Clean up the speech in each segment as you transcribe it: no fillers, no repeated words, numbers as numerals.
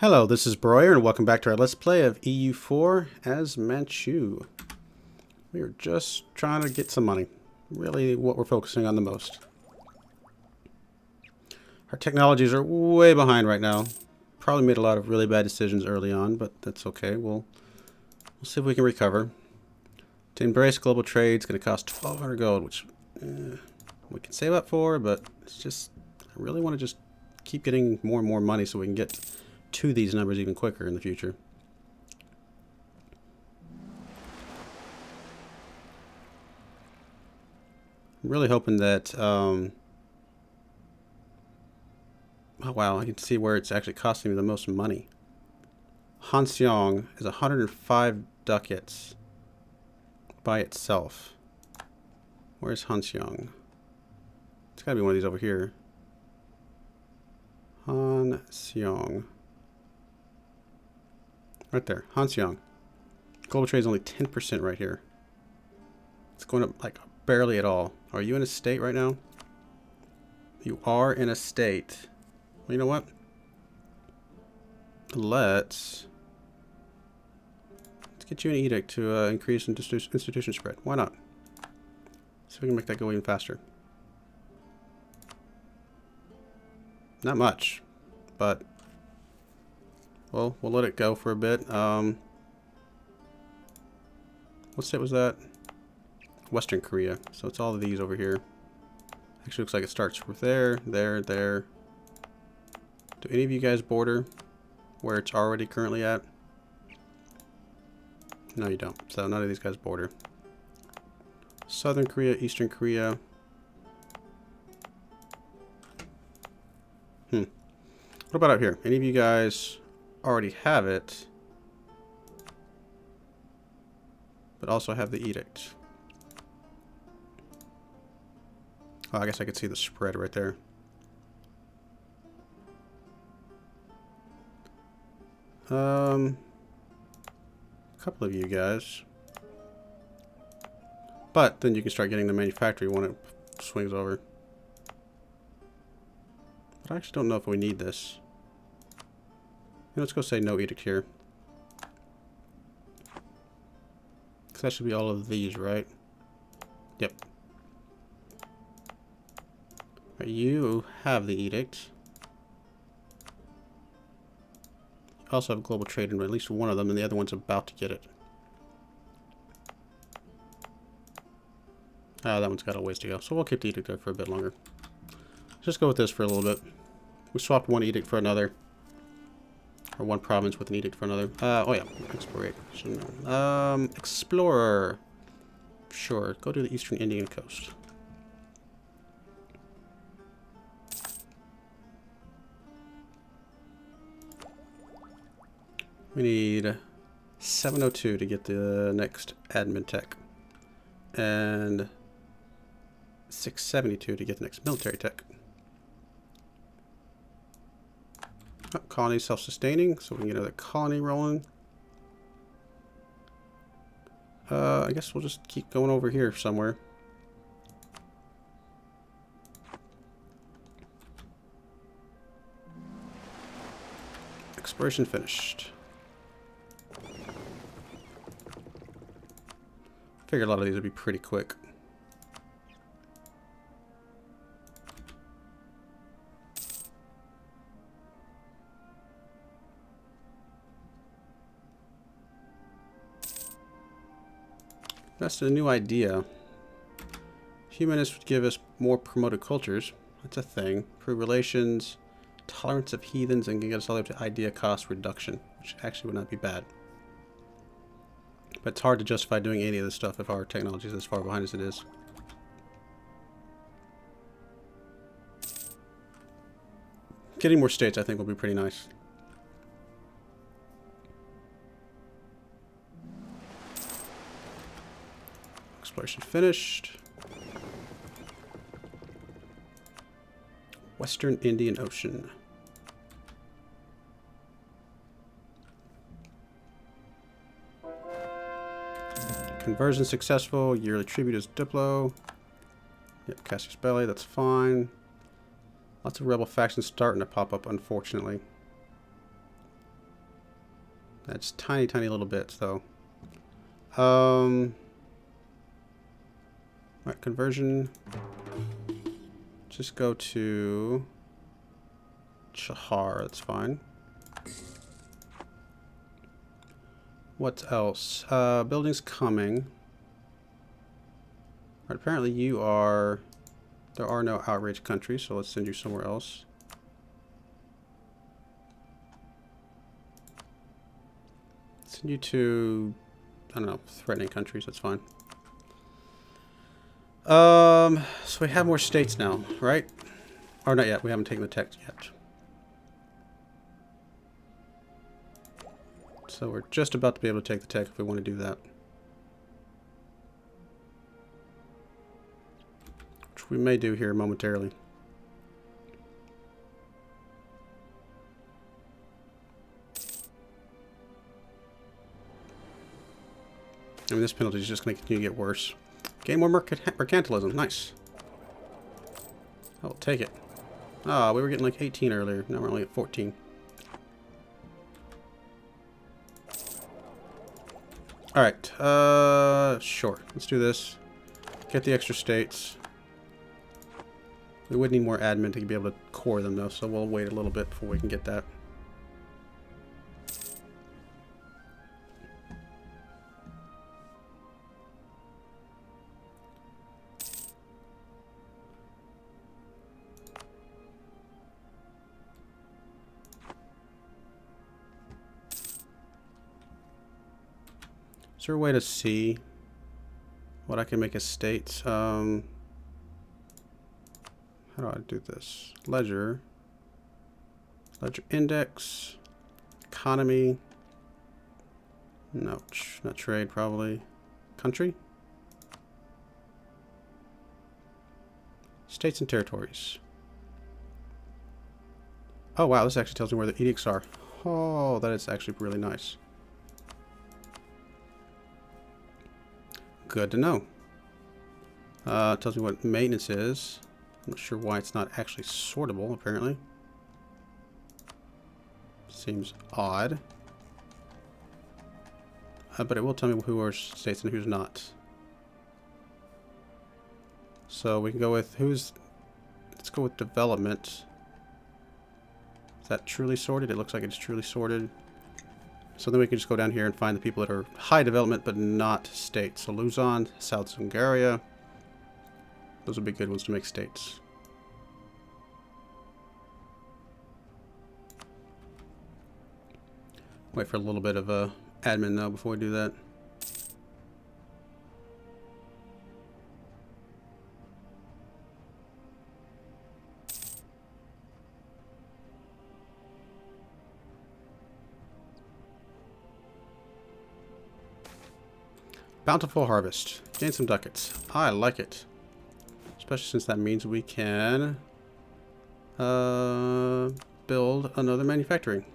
Hello, this is Broyer, and welcome back to our Let's Play of EU4 as Manchu. We are just trying to get some money. Really what we're focusing on the most. Our technologies are way behind right now. Probably made a lot of really bad decisions early on, but that's okay. We'll see if we can recover. To embrace global trade is going to cost 1,200 gold, which we can save up for, but it's just, I really want to just keep getting more and more money so we can get to these numbers even quicker in the future. I'm really hoping that oh wow, I can see where it's actually costing me the most money. Hanxiang is 105 ducats by itself. Where's Hanxiang? It's gotta be one of these over here. Hanxiang. Right there, Hanxiang. Global trade is only 10% right here. It's going up like barely at all. Are you in a state right now? You are in a state. Well, you know what? Let's get you an edict to increase institution spread. Why not? See if we can make that go even faster. Not much, but well, we'll let it go for a bit. What state was that? Western Korea. So it's all of these over here. Actually looks like it starts with there. Do any of you guys border where it's already currently at? No, you don't. So none of these guys border. Southern Korea, Eastern Korea. What about out here? Any of you guys already have it, but also have the edict? Oh, I guess I could see the spread right there. A couple of you guys. But then you can start getting the manufactory when it swings over. But I actually don't know if we need this. Let's go say no edict here. Because that should be all of these, right? Yep. Right, you have the edict. You also have global trade in at least one of them, and the other one's about to get it. Ah, that one's got a ways to go. So we'll keep the edict there for a bit longer. Let's just go with this for a little bit. We swapped one edict for another. Or one province with an edict for another. Oh yeah, exploration. Explorer. Sure, go to the eastern Indian coast. We need 702 to get the next admin tech. And 672 to get the next military tech. Oh, colony self-sustaining, so we can get another colony rolling. I guess we'll just keep going over here somewhere. Exploration finished. Figured a lot of these would be pretty quick. That's a new idea. Humanists would give us more promoted cultures. That's a thing. Improve relations, tolerance of heathens, and can get us all the way up to idea cost reduction, which actually would not be bad. But it's hard to justify doing any of this stuff if our technology is as far behind as it is. Getting more states, I think, will be pretty nice. Exploration finished. Western Indian Ocean. Conversion successful. Yearly tribute is Diplo. Yep, Cassius Belli, that's fine. Lots of rebel factions starting to pop up, unfortunately. That's tiny, tiny little bits, though. Right, conversion. Just go to Chahar. That's fine. What else? Buildings coming. Right, apparently you are... There are no outrage countries, so let's send you somewhere else. Send you to... I don't know, threatening countries, that's fine. So we have more states now, right? Or not yet, we haven't taken the tech yet. So we're just about to be able to take the tech if we want to do that. Which we may do here momentarily. I mean, this penalty is just going to continue to get worse. Gain more mercantilism. Nice. I'll take it. Ah, we were getting like 18 earlier. Now we're only at 14. Alright. Sure. Let's do this. Get the extra states. We would need more admin to be able to core them, though, so we'll wait a little bit before we can get that. Is there a way to see what I can make as states? How do I do this? Ledger. Ledger index. Economy. No, not trade, probably. Country? States and territories. Oh, wow, this actually tells me where the edicts are. Oh, that is actually really nice. Good to know. It tells me what maintenance is. I'm not sure why it's not actually sortable, apparently. Seems odd. But it will tell me who are states and who's not. So we can go with who's... Let's go with development. Is that truly sorted? It looks like it's truly sorted. So then we can just go down here and find the people that are high development but not states. So Luzon, South Hungaria. Those would be good ones to make states. Wait for a little bit of admin though before we do that. Bountiful harvest. Gain some ducats. I like it. Especially since that means we can build another manufacturing.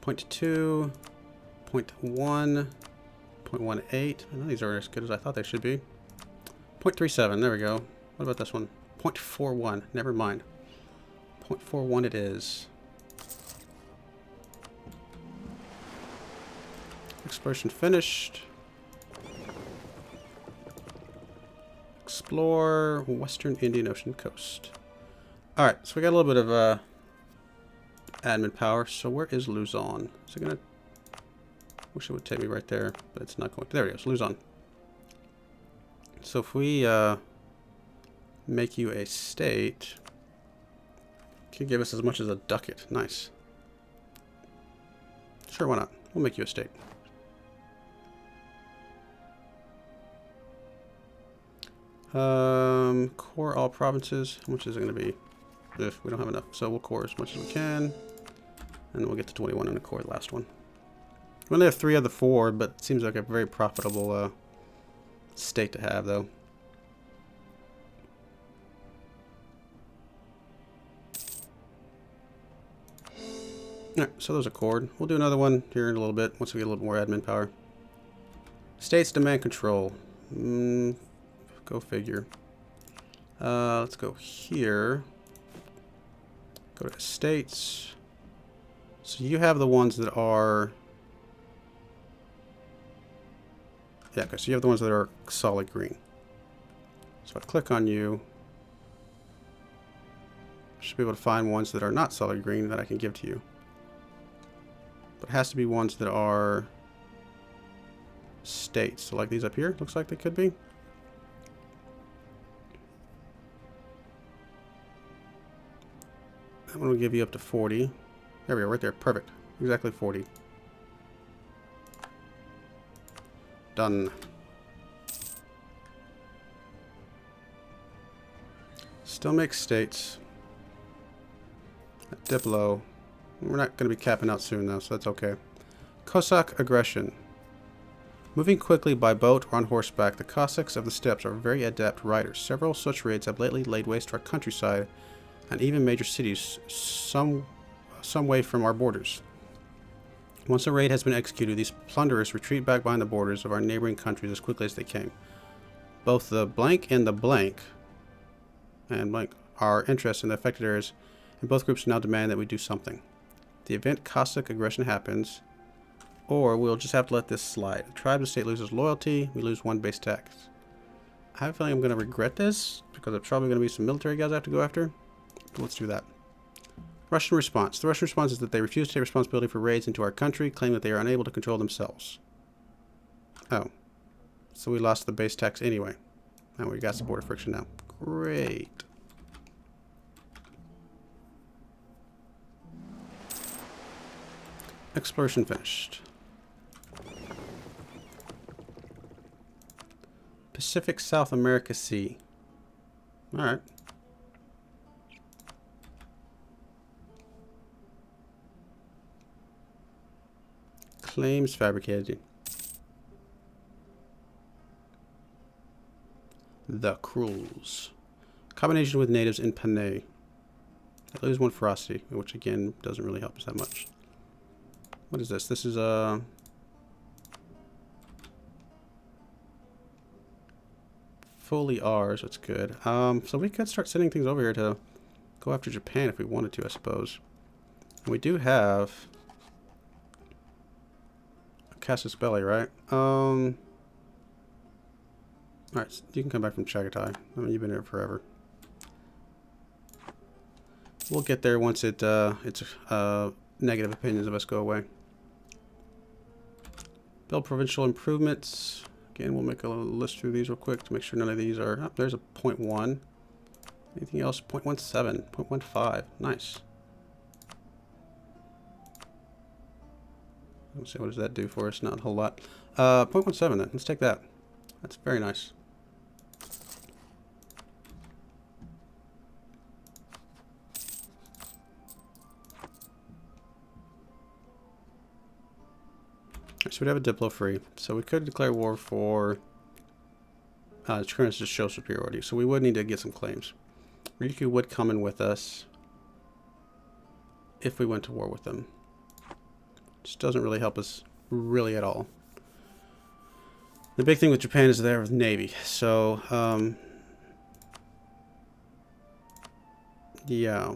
0.2, 0.1, 0.18. These are as good as I thought they should be. 0.37, there we go. What about this one? 0.41, never mind. 0.41 it is. Exploration finished. Explore Western Indian Ocean coast. Alright, so we got a little bit of admin power. So where is Luzon? Is it gonna... Wish it would take me right there, but it's not going to. There it is, Luzon. So if we make you a state, it can give us as much as a ducat. Nice. Sure, why not? We'll make you a state. Core all provinces. How much is it going to be? If we don't have enough. So we'll core as much as we can. And we'll get to 21 and a core the last one. We only have 3 of the 4, but it seems like a very profitable state to have, though. Alright, so those are cord. We'll do another one here in a little bit, once we get a little more admin power. States demand control. Go figure. Let's go here. Go to states. So you have the ones that are... Yeah, okay, so you have the ones that are solid green. So I click on you. Should be able to find ones that are not solid green that I can give to you. But it has to be ones that are states. So like these up here, looks like they could be. That one will give you up to 40. There we go, right there. Perfect. Exactly 40. Done. Still makes states. Diplo. We're not going to be capping out soon though, so that's okay. Cossack aggression. Moving quickly by boat or on horseback, the Cossacks of the steppes are very adept riders. Several such raids have lately laid waste to our countryside and even major cities some way from our borders. Once a raid has been executed, these plunderers retreat back behind the borders of our neighboring countries as quickly as they came. Both the blank and the blank are interested in the affected areas, and both groups now demand that we do something. The event Cossack aggression happens, or we'll just have to let this slide. The tribe of the state loses loyalty, we lose 1 base tax. I have a feeling I'm going to regret this, because there's probably going to be some military guys I have to go after. But let's do that. Russian response. The Russian response is that they refuse to take responsibility for raids into our country, claim that they are unable to control themselves. Oh. So we lost the base tax anyway. And we got some border friction now. Great. Exploration finished. Pacific South America Sea. Alright. Claims fabricated. The Cruels. Combination with natives in Panay. They lose 1 ferocity, which again doesn't really help us that much. What is this? This is fully ours. That's good. So we could start sending things over here to go after Japan if we wanted to, I suppose. And we do have Casus Belli, right? Alright, so you can come back from Chagatai. I mean, you've been here forever. We'll get there once it's negative opinions of us go away. Build provincial improvements. Again, we'll make a list through these real quick to make sure none of these are... Oh, there's a 0.1. Anything else? 0.17, 0.15. Nice. Let's see, what does that do for us? Not a whole lot. 0.17 then. Let's take that. That's very nice. So we'd have a Diplo free. So we could declare war for currents to show superiority. So we would need to get some claims. Ryukyu would come in with us if we went to war with them. Just doesn't really help us really at all. The big thing with Japan is their navy. So yeah.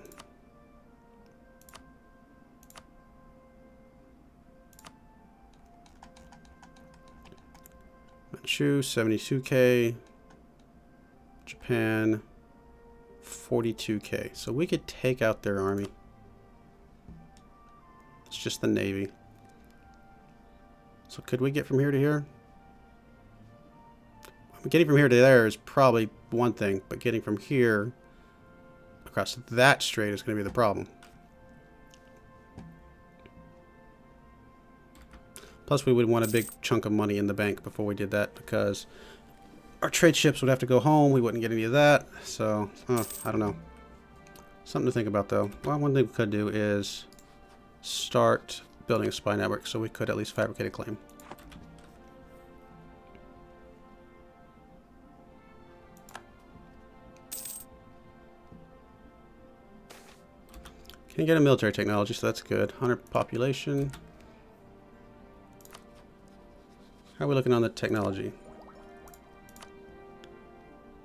Manchu 72k. Japan 42k. So we could take out their army. It's just the navy. So could we get from here to here? Getting from here to there is probably one thing, but getting from here across that strait is going to be the problem. Plus, we would want a big chunk of money in the bank before we did that, because our trade ships would have to go home. We wouldn't get any of that. So, I don't know. Something to think about, though. Well, one thing we could do is start building a spy network, so we could at least fabricate a claim. Can get a military technology, so that's good. 100 population. How are we looking on the technology?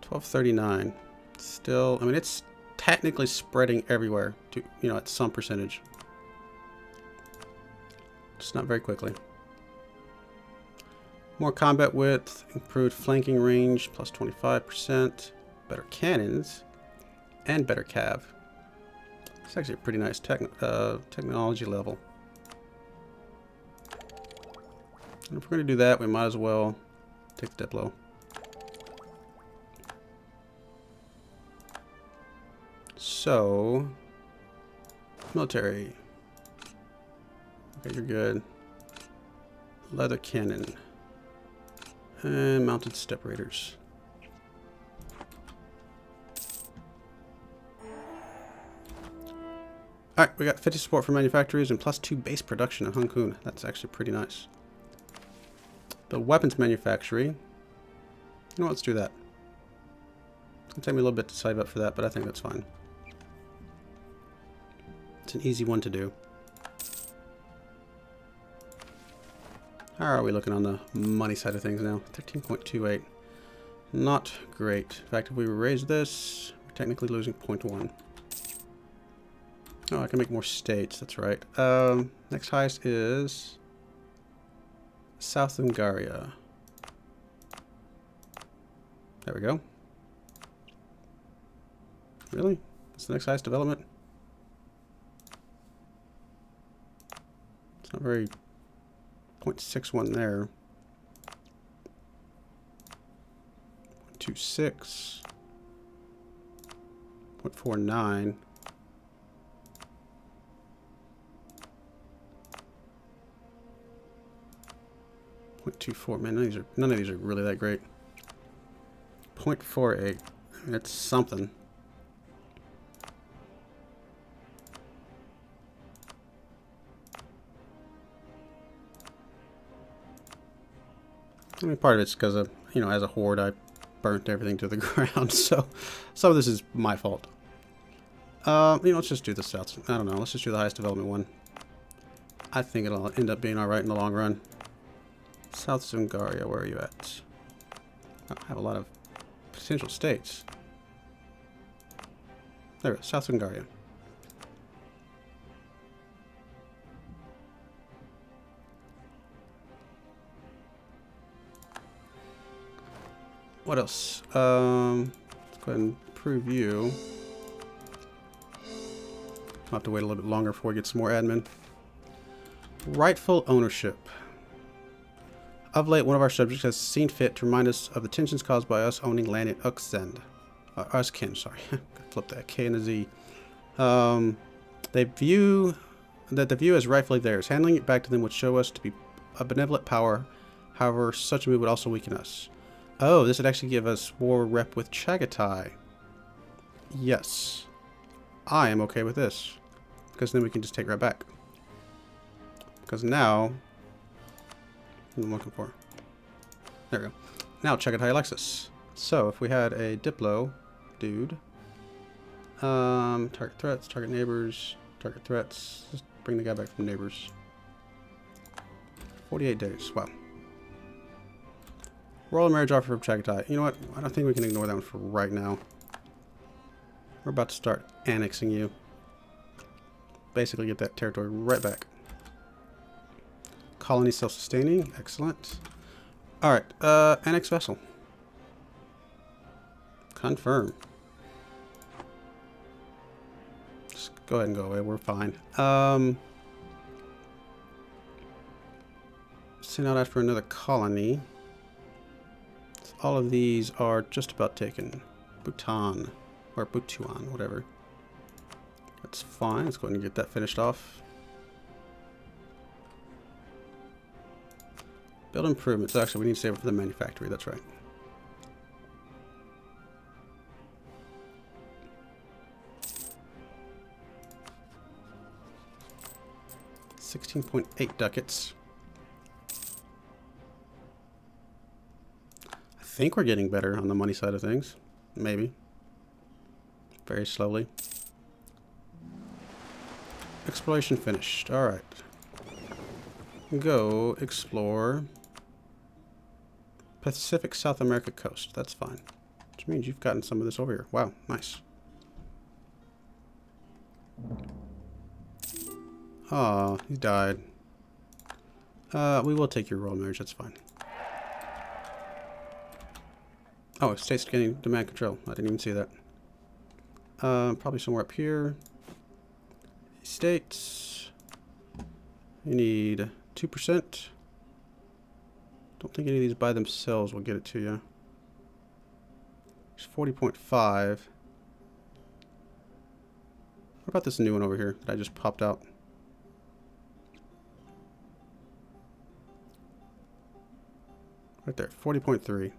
1239. Still, I mean, it's technically spreading everywhere to, you know, at some percentage. Just not very quickly. More combat width, improved flanking range, plus 25%, better cannons, and better cav. It's actually a pretty nice technology level. And if we're going to do that, we might as well take the Diplo. So, military. Okay, you're good. Leather cannon. And mounted steppe raiders. Alright, we got 50 support for manufacturers and plus 2 base production in Hong Kong. That's actually pretty nice. The weapons manufacturing. You know what, let's do that. It'll take me a little bit to save up for that, but I think that's fine. It's an easy one to do. How are we looking on the money side of things now? 13.28. Not great. In fact, if we raise this, we're technically losing 0.1. Oh, I can make more states. That's right. Next highest is South Hungaria. There we go. Really? That's the next highest development? It's not very... 0.61 there. 0.26. 0.49. 0.24. Man, none of these are really that great. 0.48. It's something. I mean, part of it's because of, you know, as a horde, I burnt everything to the ground, so some of this is my fault. You know, let's just do the south. I don't know. Let's just do the highest development one. I think it'll end up being all right in the long run. South Hungaria, where are you at? I have a lot of potential states. There we go, South Hungaria. What else? Let's go ahead and improve you. I'll have to wait a little bit longer before we get some more admin. Rightful ownership. Of late, one of our subjects has seen fit to remind us of the tensions caused by us owning land in Uxend. Uskin, sorry. Flip that K and a Z. They view that the view is rightfully theirs. Handling it back to them would show us to be a benevolent power. However, such a move would also weaken us. Oh, this would actually give us war rep with Chagatai. Yes. I am okay with this. Because then we can just take right back. Because now... what I'm looking for. There we go. Now Chagatai likes us. So, if we had a Diplo dude... target threats, target neighbors, target threats. Just bring the guy back from neighbors. 48 days. Wow. Royal marriage offer from Chagatai. You know what? I don't think we can ignore that one for right now. We're about to start annexing you. Basically get that territory right back. Colony self-sustaining. Excellent. Alright. Annex vessel. Confirm. Just go ahead and go away. We're fine. Send out after another colony. All of these are just about taken. Bhutan. Or Butuan, whatever. That's fine. Let's go ahead and get that finished off. Build improvements. Actually, we need to save it for the manufactory. That's right. $16.8 ducats. I think we're getting better on the money side of things. Maybe. Very slowly. Exploration finished. Alright. Go explore Pacific South America coast. That's fine. Which means you've gotten some of this over here. Wow, nice. Ah, he died. We will take your royal marriage, that's fine. Oh, state's getting demand control. I didn't even see that. Probably somewhere up here. States. You need 2%. Don't think any of these by themselves will get it to you. There's 40.5. What about this new one over here that I just popped out? Right there, 40.3.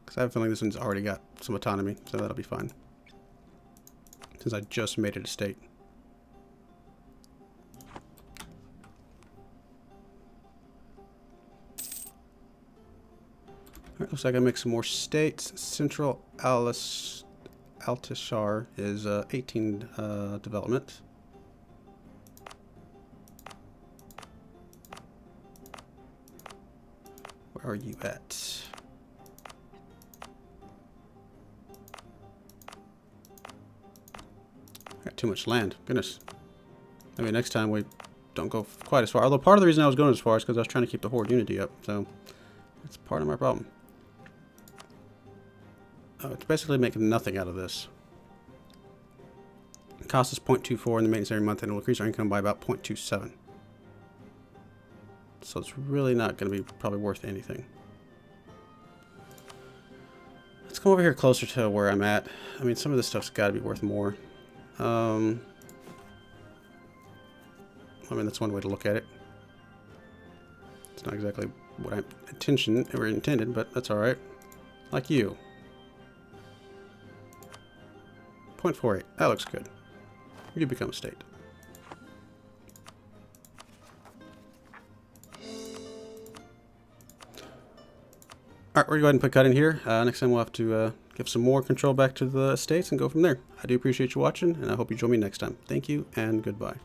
Because I have a feeling this one's already got some autonomy, so that'll be fine. Since I just made it a state. Alright, looks like I make some more states. Central Altishar is 18 development. Where are you at? Got too much land. Goodness. Maybe next time we don't go quite as far. Although part of the reason I was going as far is because I was trying to keep the horde unity up. So that's part of my problem. Oh, it's basically making nothing out of this. It costs us 0.24 in the maintenance every month, and it will increase our income by about 0.27. So it's really not going to be probably worth anything. Let's come over here closer to where I'm at. I mean, some of this stuff's got to be worth more. I mean, that's one way to look at it. It's not exactly what I intended, but that's all right. Like you. 0.48. That looks good. You become a state. Alright, we're going to go ahead and put cut in here. Next time we'll have to give some more control back to the states and go from there. I do appreciate you watching, and I hope you join me next time. Thank you, and goodbye.